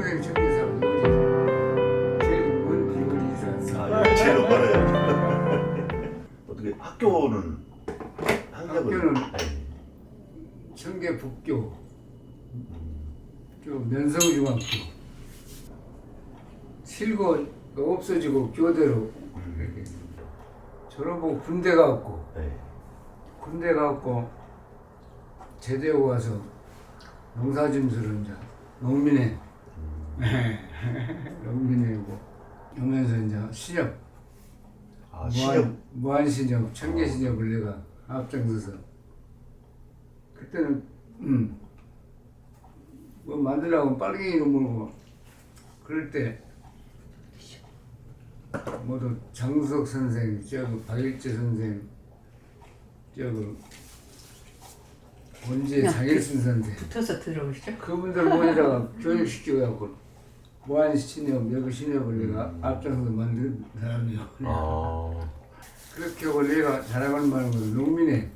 평생 청계사로 제일 먼 비밀이 있었어. 제일 멀어요. 어떻게 학교는 학교는 청계 북교, 좀 면성중학교, 칠고 없어지고 교대로 이렇게 졸업하고 군대 가고 군대 가고 제대하고 와서 농사짐수를 이제 농민회 농민회고 오면서 이제 신협 무한신협 청계신협을 내가 앞장서서 그때는 뭐 만들라고 빨갱이로 물고 그럴 때 모두 장수석 선생, 박일재 선생, 원지의 장일순 선생 붙어서 들어오시죠. 그분들 모여다가 교육시켜갖고 무한신협, 여기 신협을 내가 앞장서서 만든 사람이요. 그렇게 하고 내가 자랑하는 말은 농민회,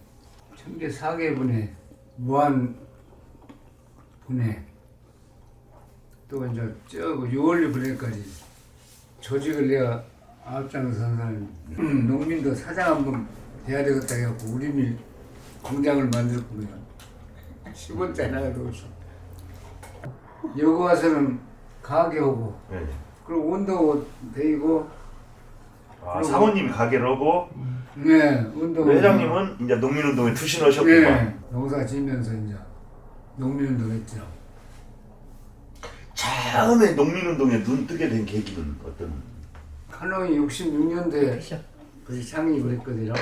청계 4개분회, 무한 분회, 또 이제 유월리 분회까지 조직을 내가 앞장서는 사람이 농민도 사장 한번 돼야 되겠다 해갖고 우리 밀 공장을 만들었거든요. 10원짜리 나가도 없어. 여기 와서는 가게하고 그리고 운동도 되고 사모님이 가게를 하고 운동 회장님은 이제 농민운동에 투신하셨구만. 농사 지면서 이제 농민운동 했죠. 처음에 농민운동에 눈 뜨게 된 계기는 어떤? 한옥이 66년도에 그래서 창립을 했거든요.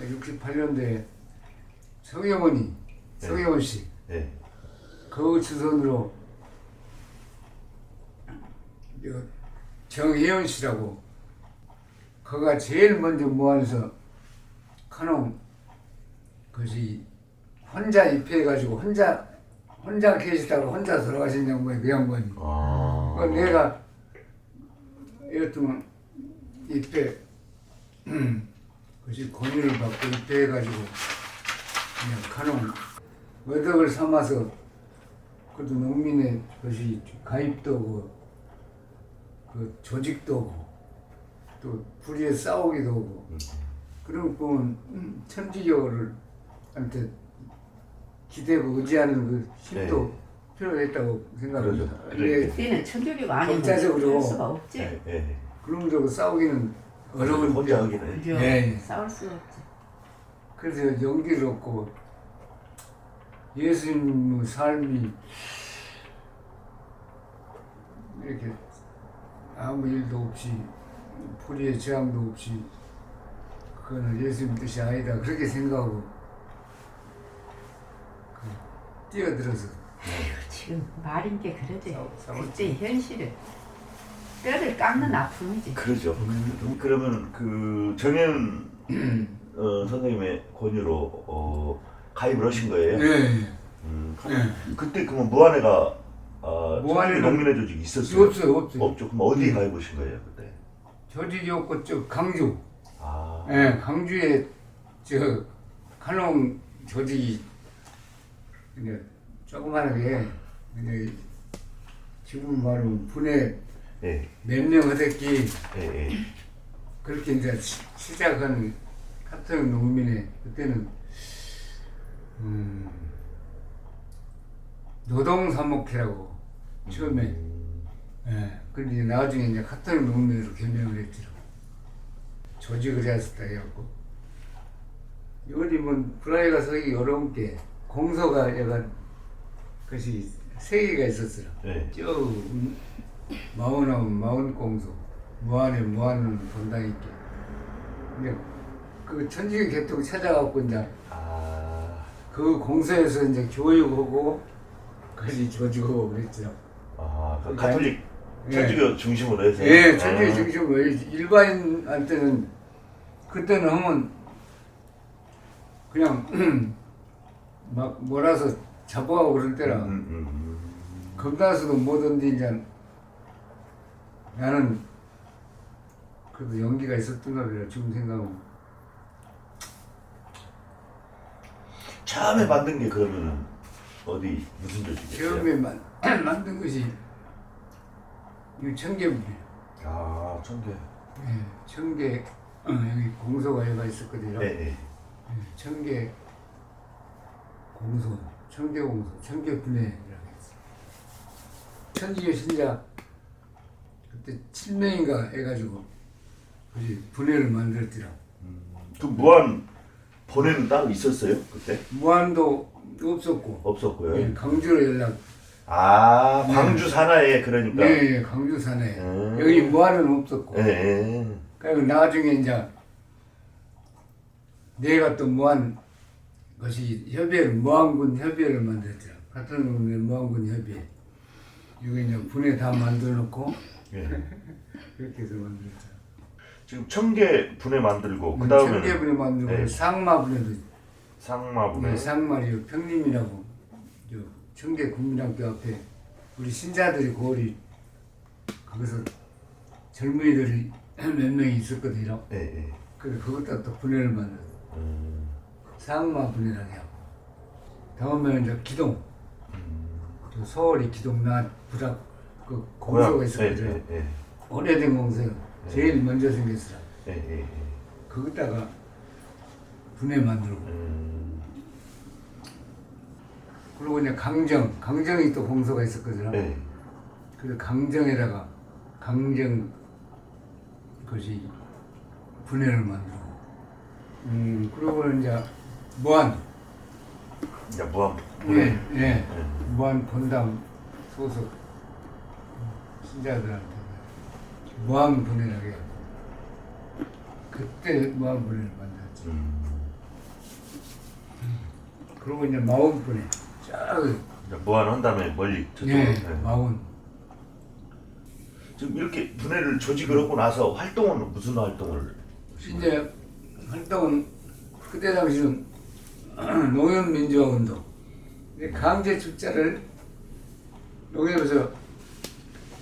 68년도에 성혜원이 성혜원 씨 그 주선으로 정혜원 씨라고 그가 제일 먼저 모아서 카농 그것이 혼자 입회해가지고 혼자 계시다가 혼자 돌아가신 양반이 그 양반이. 내가 이랬더만 입회 그것이 권유를 받고 입회해가지고 그냥 카농 의덕을 삼아서 그래도 농민의 것이 가입도 하고 그 조직도 하고 또 불의에 싸우기도 하고 그런 보면 천지교를 한테 기대고 의지하는 그 힘도 필요했다고 생각합니다. 그때는 천주교가 아니면 경제적으로 할 수가 없지. 그놈들하고 싸우기는 어려운 혼자 하기는. 그죠. 싸울 수가 없지. 그래서 용기를 얻고 예수님의 삶이 이렇게 아무 일도 없이 불의의 재앙도 없이 그거는 예수님 뜻이 아니다 그렇게 생각하고 뛰어들어서 지금 말인 게 그러지. 그때 현실은 뼈를 깎는 아픔이지. 그러죠. 그러면 그 정현 선생님의 권유로 가입을 하신 거예요? 그때 그러면 무한회가 무한회 농민회 조직이 있었어요? 없어요. 그럼 어디에 가입하신 거예요 그때? 조직이 없고 강주. 아. 강주에 카농 조직이 그냥 조그만하게 그냥 지금 말하면 분해 몇 명 하댔기 그렇게 이제 시작한 카톨릭 농민회 그때는 노동사목회라고 처음에 근데 나중에 이제 카톨릭 농민회로 개명을 했죠. 조직을 했었다 해갖고 어디 뭐 브라이가 서기 어려운 게 공소가 약간 그것이 세 개가 있었어요. 저 마흔하면 마흔 공소, 무한에 무한은 본당 있게. 근데 그 천주교 개통 찾아갖고 이제 그 공소에서 이제 교육하고 그것이 조직하고 그랬죠. 그 가톨릭 천주교 중심으로 해서. 천주교 중심으로 일반인한테는 그때는 하면 그냥 막 몰아서 잡아가고 그럴 때라 겁나서도 뭐든지 이제 나는 그래도 연기가 있었던가 봐요. 지금 생각하면 처음에 만든 게 그러면은 어디 무슨 조직이었어요? 처음에 만든 것이 이거 청계분해. 아, 청계. 예, 청계 여기 공소가 있었거든요. 네, 네. 청계 공소, 청계 공소, 청계 분해라고 했어. 천지교 신자 그때 7명인가 해가지고 그지 분해를 만들었더라. 그 무한 번에는 따로 있었어요 그때? 무한도 없었고, 없었고요. 예, 강주로 연락. 아, 광주 산하에 그러니까. 네, 예, 강주 산에 여기 무한은 없었고. 네. 그리고 나중에 이제 내가 또 무한 것이 협의회를 무한군 협의회를 만들었죠. 같은 군의 무한군 협의회. 이거 이제 분해 다 만들어 놓고 예. 그렇게 해서 만들었죠. 지금 청계 분해 만들고 그 다음에 청계분해 만들고 네. 상마분해도 상마 분해. 상마리요 평림이라고 저 청계 국민학교 앞에 우리 신자들이 고리 거기서 젊은이들이 몇 명이 있었거든요. 예, 예. 그래서 그것도 또 분해를 만들었어. 상마 분해라고 해요. 다음에 이제 기동. 저 서울이 기동 나 부작 그 공소가 있었거든요. 예, 예, 오래된 공소요. 제일 먼저 생겼어요. 예, 예, 예. 거기다가 분해 만들고. 그리고 이제 강정이 또 공소가 있었거든요. 예. 그래서 강정에다가 강정 것이 분해를 만들고. 그리고 이제 무한. 이제 무한 예, 분해. 예. 무한 본당 소속 신자들한테 무한 분해라고 해요. 그때 무한 분해를 만들었지. 그리고 이제 마운 분해. 쫙. 이제 무한 한 다음에 멀리 저쪽으로. 예, 예. 마운. 지금 이렇게 분해를 조직을 하고 나서 활동은 무슨 활동을? 이제 활동은 그때 당시는 농협민주화운동. 강제 출자를 농협에서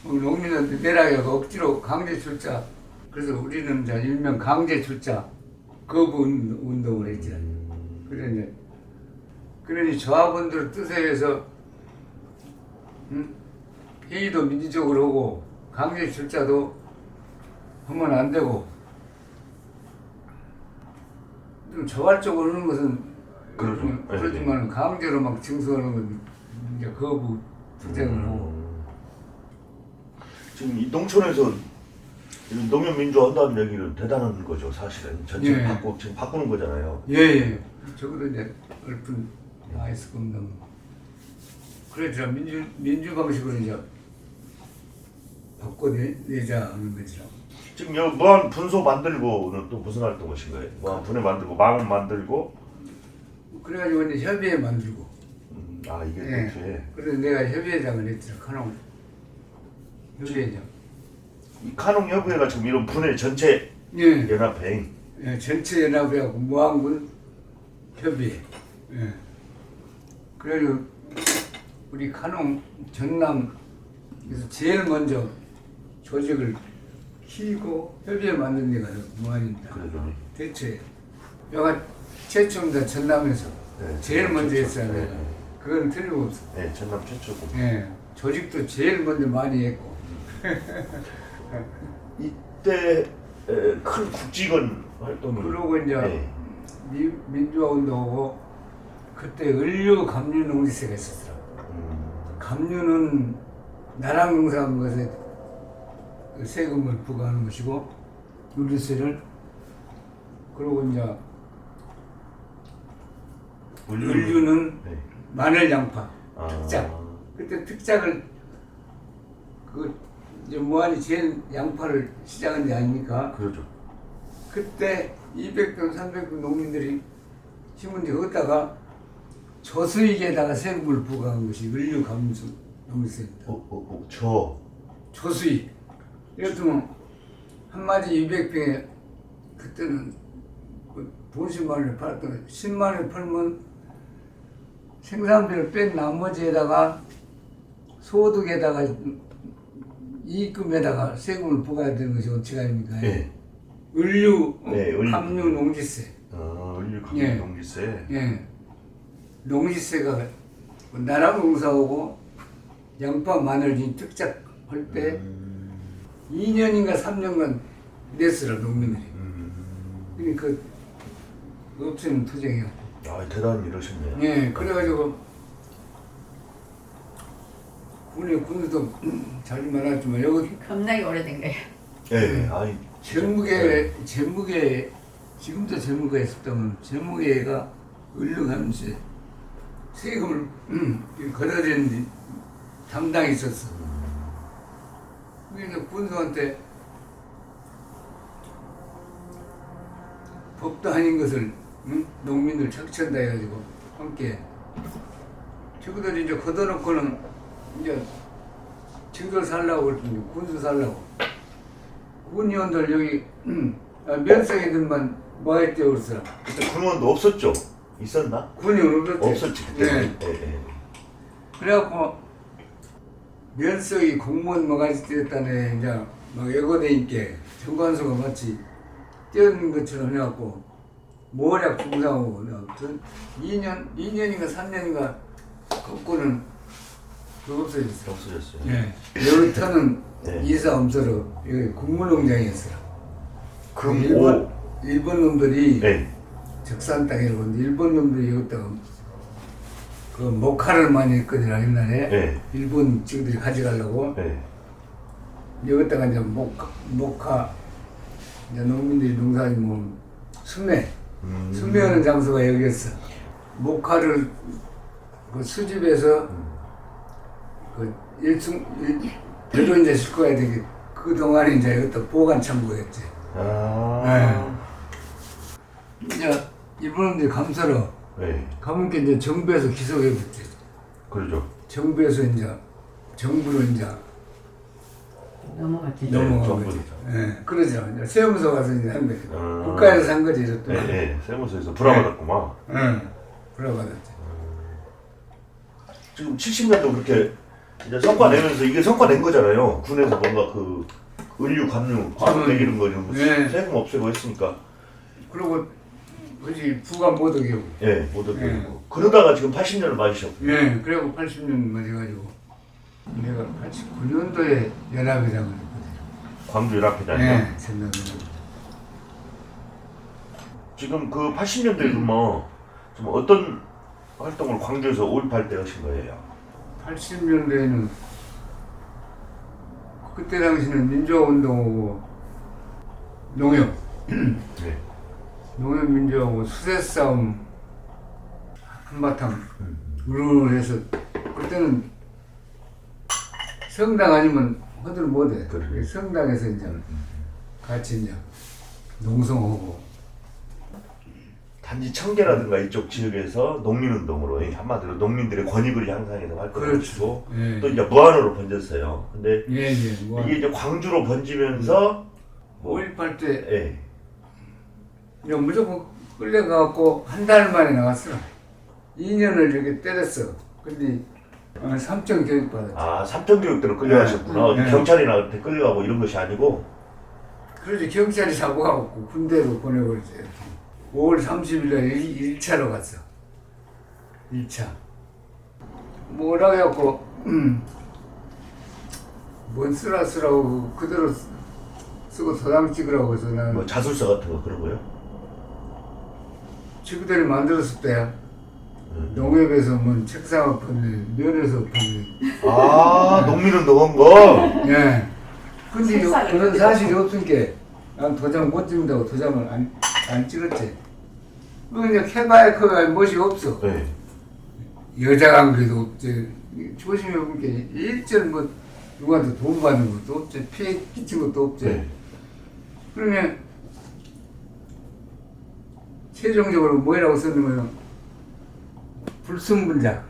농민한테 내라고 하고 억지로 강제 출자. 그래서 우리는 이제 일명 강제 출자 거부 운동을 했죠. 그러니 조합원들 뜻에 의해서 회의도 민주적으로 하고 강제 출자도 하면 안 되고 좀 자발적으로 하는 것은 그러지만 강제로 막 징수하는 건 이제 거부 투쟁을 하고. 지금 이 농촌에서 농협 민주화 한다는 얘기는 대단한 거죠, 사실은. 전체 예. 지금 바꾸는 거잖아요. 예. 적어도 이제 얼픈 아이스 공동. 그래서 민주 방식으로 이제 바꿔내자 하는 거죠. 지금 여기 무한 분소 만들고는 또 무슨 활동 하신 거예요? 무한 분해 만들고 망원 만들고. 그래가지고 이제 협의회 만들고. 아, 이게 예. 그렇게. 그래서 내가 협의회장을 했죠. 카농 협의회장. 이 카농 협의회가 지금 이런 분해 전체 예. 연합회. 예, 전체 연합회하고 무안군 협의회. 예. 그래서 우리 카농 전남에서 제일 먼저 조직을 키우고 협의회 만든 데가 무안입니다. 그러더니. 대체 내가 최초입니다. 전남에서 네, 제일 먼저 최초. 했어요. 내가. 네. 그건 틀림없어. 네, 전남 최초고. 예. 조직도 제일 먼저 많이 했고. 이때 큰 국직원 활동을. 그러고 이제 네. 민주화 운동하고 그때 을류 감류 농지세가 있었어요. 감류는 나랑 농사한 것에 세금을 부과하는 것이고 유류세를. 그리고 이제 을류는 네. 마늘 양파 아. 특작. 그때 특작을 이제 무한이 제일 양파를 시작한 데 아닙니까? 그러죠. 그때 200평, 300평 농민들이 심은데 거기다가 저수익에다가 세금을 부과한 것이 을류 감수 농지세입니다. 저수익. 이랬더니 한 마리 200평에 그때는 돈십만원을 팔았던 10만원을 팔면 생산비를 뺀 나머지에다가 소득에다가 이익금에다가 세금을 부과해야 되는 것이 어찌가 아닙니까? 예. 을류, 네, 을류. 감류 농지세. 을류 감류 예. 농지세. 예. 농지세가 나라 농사하고 양파, 마늘 이 특작할 때 2년인가 3년간 냈으라 농민들이. 그러니까 없애는 투쟁이요. 아, 대단히 이러셨네요. 예, 그래가지고 군의 군도 잘 많았지만 여기 겁나게 오래된 거예요. 예, 아이 제무계 지금도 제무가 있었다면 제무계가 을릉하면서 세금을 걷어들이는 담당이 있었어. 그래서 군수한테 법도 아닌 것을 농민들 착취한다 해가지고 함께 저거들 이제 걷어놓고는 이제 친구들 살라고 그랬더니 군수 살라고 군의원들 여기 면세이들만 뭐 했대 그랬어. 그때 군원도 없었죠? 있었나? 군의원 없었지. 없었지 그때. 네. 예. 그래갖고 면석이 공무원 뭐가지 뛰었다네 이제 막 예고되니까 정관수가 마치 뛰어든 것처럼 해갖고 모략 중상하고 2년인가 3년인가 걷고는 그거 없어졌어. 없어졌어요. 예. 여기터는 네. 이사 엄서로 여기 국물농장이었어. 그럼 일본 놈들이 네. 적산 땅이라고 하는데 일본 놈들이 여기다가 그 목화를 많이 했거든 옛날에. 네. 일본 친구들이 가져가려고 네. 여기다가 이제 목화 이제 농민들이 농사지 뭐 수매하는 장소가 여기였어. 목화를 그 수집해서 그 배로 이제 싣고 가야 되게 그 동안에 이제 여기다 보관 창고였지. 아. 이제 일본인들이 감사로 네. 가면 이제 정부에서 기소해줬지. 그러죠. 정부에서 이제 정부로 이제 넘어갔지. 넘어간 정부. 거지. 예, 그러죠. 이제 세무서 가서 이제 한 거지. 아. 국가에서 산 거지, 이랬더니. 네, 네. 세무서에서 불화받았구만. 응, 불러받았지. 지금 70년도 그렇게 이제 성과 내면서 이게 성과 낸 거잖아요. 군에서 뭔가 그 은류, 관류, 매기는 거 이런 거 네. 세금 없애고 했으니까. 그리고 그지 부가 못 오게. 예, 못 얻고. 네. 그러다가 지금 80년을 맞으셨고. 예, 그리고 80년 맞아가지고 내가 89년도에 연합회장을 했거든요. 광주 연합회장이요. 예, 생각을. 지금 그 80년대에 뭐 좀 어떤 활동을 광주에서 5.18 때 하신 거예요? 80년대에는 그때 당시는 민주화운동하고 농협, 네. 농협민주화하고 수세싸움 한바탕 우르르해서 그때는 성당 아니면 허들 못해. 그래. 성당에서 이제 같이 이제 농성하고 단지 청계라든가 이쪽 지역에서 농민운동으로 한마디로 농민들의 권익을 향상해서 활동을 하시고 예. 또 이제 무한으로 번졌어요. 근데 예, 뭐 이게 이제 광주로 번지면서 5.18 때 예. 이제 무조건 끌려가갖고 한 달 만에 나왔어. 2년을 이렇게 때렸어. 근데 삼청 교육 받았지. 아, 삼청교육 때로 끌려가셨구나. 네. 경찰이나 그때 끌려가고 이런 것이 아니고. 그래서 경찰이 잡아가고 군대로 보내버렸지. 5월 30일 날 1차로 갔어. 1차. 뭐라고 해갖고, 뭔 쓰라고 그대로 쓰고 도장 찍으라고 해서 나는 뭐 자술서 같은 거 그런 거요? 친구들이 만들었을 때야. 농협에서 뭐 책상을 팠네, 면에서 팠네. 아, 농민운동 한 거? 예. 근데 책상을 그런 이렇게 사실이 없으니까 난 도장 못 찍는다고 도장을 안 찍었지. 그냥 캐바에 커가 멋이 없어. 네. 여자 관계도 없지. 조심해 보니까 일절 뭐 누구한테 돈 받는 것도 없지. 피해 끼친 것도 없지. 네. 그러면 최종적으로 뭐라고 썼냐면 불순분자.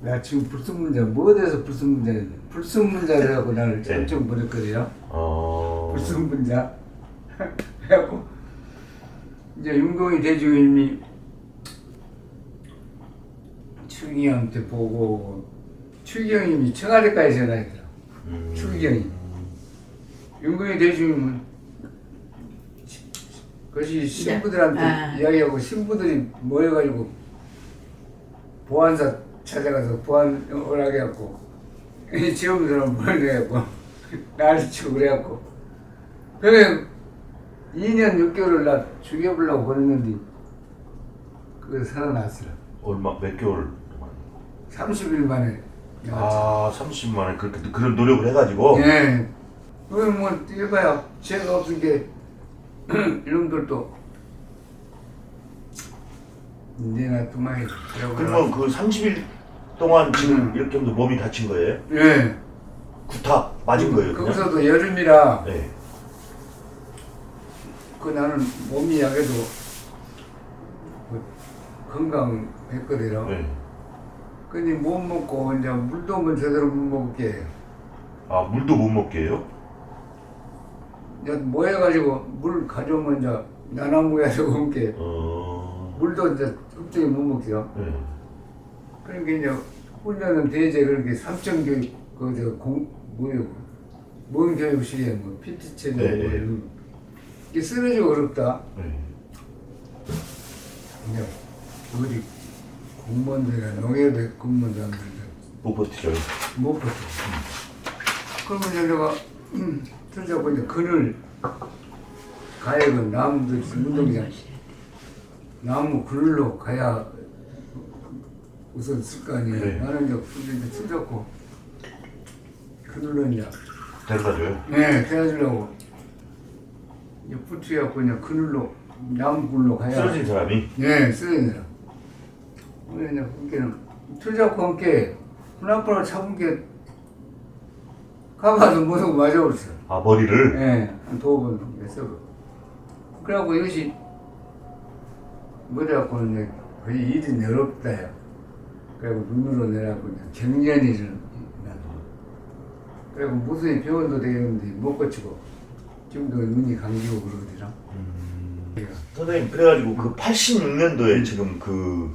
나 지금 불순분자 뭐에 대해서 불순분자인데 불순분자라고 나를 네. 엄청 보냈거든요. 어. 불순분자. 그래갖고 이제 윤공희 대주임이 추기경한테 보고 추기경님이 청와대까지 전화했더라. 추기경이. 윤공희 대주임은 그것이 신부들한테 이야기하고 신부들이 모여가지고 보안사 찾아가서 보안 오라게 해갖고 지원들은 뭘 해갖고 난리치고 그래갖고 그래 2년 6개월을 나 죽여보려고 그랬는데 그거 살아났어요. 얼마 몇 개월 동안? 30일 만에. 아 30만 원 그렇게 그런 노력을 해가지고. 예. 그걸 뭐 해봐야 죄가 없은 게 이놈들도 이제나 두마이. 그러면 그 30일 동안 지금 이렇게 하면서 몸이 다친 거예요? 예. 구타 맞은 거예요? 그냥? 거기서도 여름이라 네. 그 나는 몸이 약해도 그 건강했거든요. 네. 근데 못 먹고 이제 물도 한번 제대로 못 먹게 해요. 아 물도 못 먹게 해요? 이제 뭐 해가지고 물 가져오면 이제 나나무야 저거 먹게 물도 이제 급정이 못 먹죠. 네. 그러니까 이제 훈련은 대제 그렇게 삼천교육 그저 뭐요 무언교육실에 뭐 PT 체제 뭐 네. 이런 거. 이게 쓰러지고 어렵다. 네. 이제 어디 공무원들이나 농협에 근무한 사람들 못 버티죠. 못 버텨. 그러면 이제 내가 들자고 이제 그늘 가야금 나무들 운동장 나무 그늘로 가야 우선 쓸 거 아니에요. 네. 나는 이제 틀렸고 그늘로 이제 데려다줘요? 네 대해주려고 이제 붙여갖고 그냥 그늘로 나무 그늘로 가야 쓰러진 사람이? 네 쓰러지더라. 그래 이제 그게는 틀잡고 함께 하나바로 잡은 게 가봐서 무슨 맞아버렸어. 아 머리를? 예, 한 두어 번 했어. 그래갖고 이것이 뭐래갖고 이제 거의 일이 어렵다요. 그래갖고 눈으로 내려갖고 이제 경련이를 나도. 그래갖고 무수히 병원도 되겠는데 못 고치고 지금도 눈이 감기고 그러더라. 선생님 그래가지고 그 86년도에 지금 그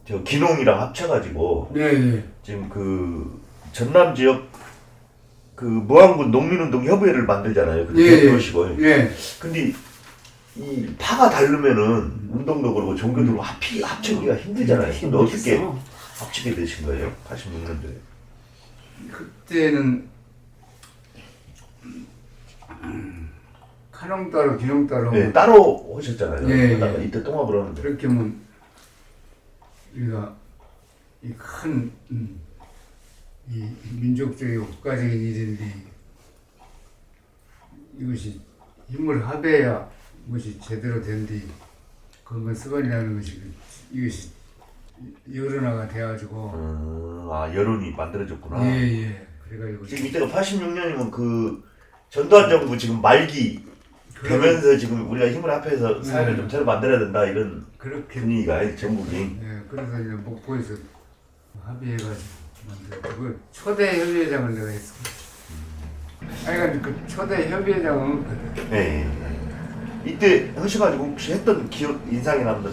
저 기농이랑 합쳐가지고 네, 네. 지금 그 전남 지역 그 무안군 농민운동 협의회를 만들잖아요. 그 예, 대표시고. 예. 근데 이 파가 다르면은 운동도 그렇고 종교도 그렇고 합치기가 힘들잖아요. 근데 어떻게 합치게 되신 거예요? 86년도에. 그때는 카농 따로 기농 따로 네, 따로 하셨잖아요. 예, 그러다가 예. 이때 통합을 하는데. 그렇게 하면 우리가 이 큰 이 민족적이고 국가적인 일인데 이것이 힘을 합해야 것이 제대로 된뒤 그건 습관이라는 것이 이것이 여론화가 돼가지고 아 여론이 만들어졌구나. 예예 그래가지고 지금 이때가 86년이면 그 전두환 정부 지금 말기 되면서 지금 우리가 힘을 합해서 사회를 좀 새로 만들어야 된다 이런 그렇게 분위기가 전국이. 예 그래서 이제 목포에서 합의해가지고 만들고 그 초대 협의회장을 내가 했어. 아니 그 초대 협의회장은 네. 이때 하셔가지고 혹시 했던 기억 인상이 남는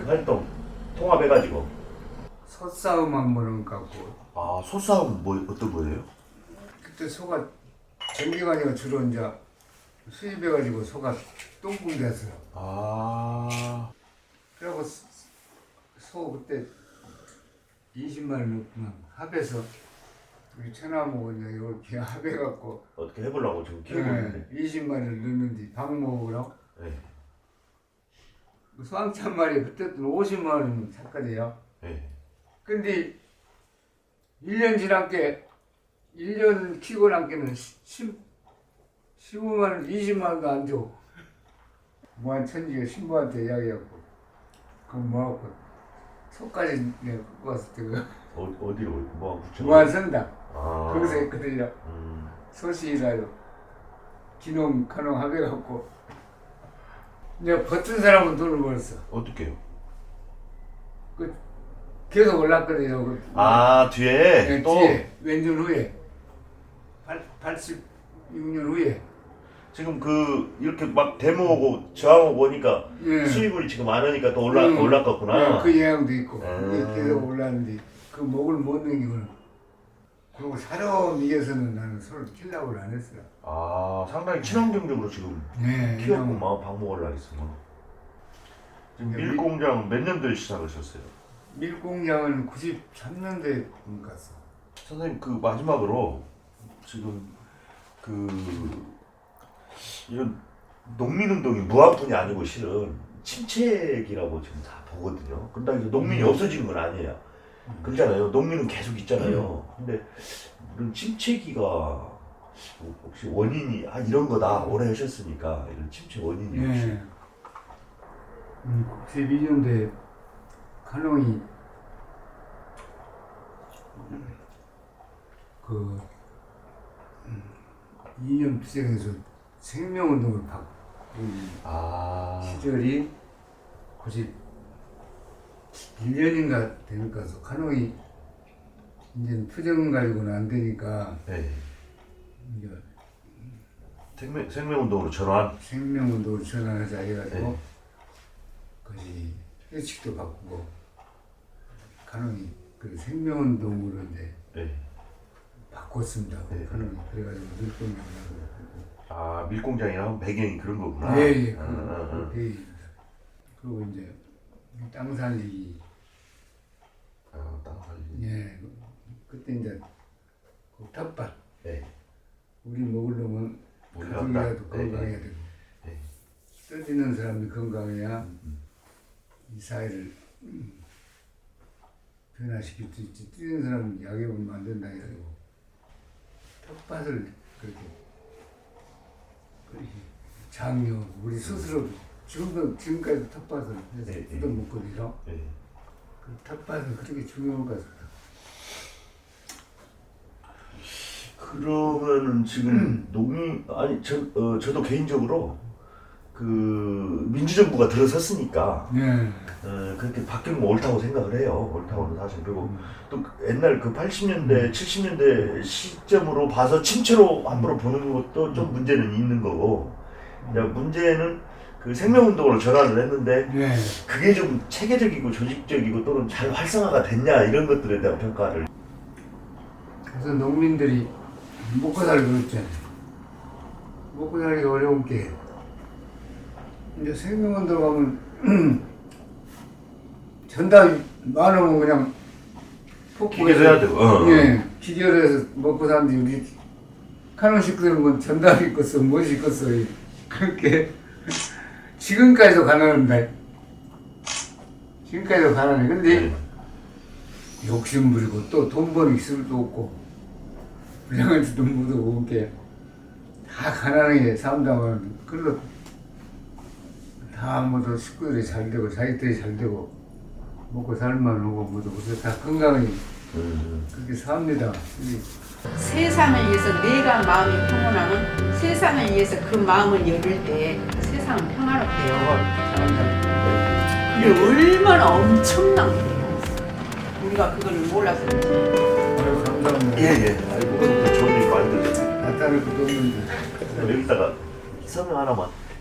활동 통합해가지고. 소싸움 한 번은 갖고 아 소싸움 뭐 어떤 거예요? 그때 소가 전기관이가 주로 이제 수입해가지고 소가 똥궁 됐어요. 아 그리고 소 그때 20만 원 넣구만 합해서 우리 천하모고 이제 이렇게 합해갖고 어떻게 해보려고 지금 키우고 있는데. 20만 원을 넣는데 밥 먹으라고 네. 소 한 천 마리 그때는 50만 원 샀거든요. 네. 근데 1년 지난 게 1년 키고 난 게는 15만 원, 20만 원도 안 줘. 무한 천지가 신부한테 이야기하고 그럼 뭐하고 소까지 내가 갖고 왔을 때가 어디로 뭐 붙여? 무한 선당 아. 거기서 했거든요. 소시라요 기농 카농 합해갖고 내가 버튼 사람은 돈을 벌었어. 어떻게요? 그 계속 올랐거든요. 그 아 뒤에 네, 또 뒤에 왼전 후에 86년 후에 지금 그 이렇게 막 데모하고 저항하고 오니까 예. 수입을 지금 안 하니까 또 올랐겠구나. 그 영향도 있고 음. 이게 계속 올랐는데 그 목을 못 넘기고는 그리고 사람 이겨서는 나는 소를 키려고 안 했어요. 아 상당히 친환경적으로 지금 네, 키웠구만 방목을 하겠으면. 지금 밀공장 몇 년도에 시작하셨어요? 밀공장은 93년도에 갔어. 선생님 그 마지막으로 지금 이런 농민운동이 무한뿐이 아니고 실은 침체기라고 지금 다 보거든요. 그런데 이제 농민이 없어지는 건 아니에요. 그러잖아요. 농민은 계속 있잖아요. 근데 이런 침체기가 혹시 원인이 이런 거다 오래 하셨으니까 이런 침체 원인이 혹시 예. 92년도에 간홍이 그 이념 투쟁에서 생명운동을 받고 시절이 91년인가 되니까 간홍이 이제 투쟁 가지고는 안 되니까 네. 이제 생명운동으로 전환. 생명운동을 전환하자 해가지고 네. 거의 회칙도 바꾸고 간홍이 그 생명운동으로 이제 네. 바꿨습니다. 네. 간홍이 그래가지고 늘공장이라고. 밀공장이랑 배경이 그런 거구나. 예, 그 배입니다. 그리고 이제 땅 살리기. 땅 살리기. 예, 그때 이제 그 텃밭. 네. 우리 먹으려면 우리가 가족이라도 네, 건강해야 되고 네. 떠드는 사람이 건강해야 이 사회를 변화시킬 수 있지. 뛰는 사람은 약해보면 만든다 해가지고 텃밭을 그렇게 장려 우리 스스로 지금까지 텃밭을 해서 네, 뜯어먹거든요. 네. 그 텃밭은 그렇게 중요한 것 같습니다. 그러면은 지금 농민 저도 개인적으로 그 민주정부가 들어섰으니까 네. 그렇게 바뀌는 건 옳다고 생각을 해요. 옳다고는 사실. 그리고 또 옛날 그 80년대, 70년대 시점으로 봐서 침체로 함부로 보는 것도 좀 문제는 있는 거고. 문제는 그 생명운동으로 전환을 했는데 네. 그게 좀 체계적이고 조직적이고 또는 잘 활성화가 됐냐 이런 것들에 대한 평가를. 그래서 농민들이 먹고 살기 어렵잖아요. 먹고 살기가 어려운 게 이제 생명운동 가면 전답이 많으면 그냥 기계도 해야 되고. 예, 기계로 해서 먹고 사는데 우리 카non 식구들은 뭐 전답이 있겠어 무엇이 있겠어 그렇게 지금까지도 가난한데 지금까지도 가난해. 근데 네. 욕심 부리고 또 돈 버는 기술도 없고 우리한테 돈 묻어오고 게 다 가난하게 산다면 그래도 다 모두 식구들이 잘 되고 자기들이 잘 되고 먹고 살만 오고 모두 그래서 다 건강히 그렇게 삽니다. 세상을 위해서 내가 마음이 평온하면 세상을 위해서 그 마음을 열을 때 세상은 평화롭대요. 그게 얼마나 엄청난 거예요. 우리가 그걸 몰라서 그렇지. 아유 감사합니다. 예. 아이고, 좋은 일 많이 들었어요. 나타날 것도 없는데. 여기다가 설명 하나만.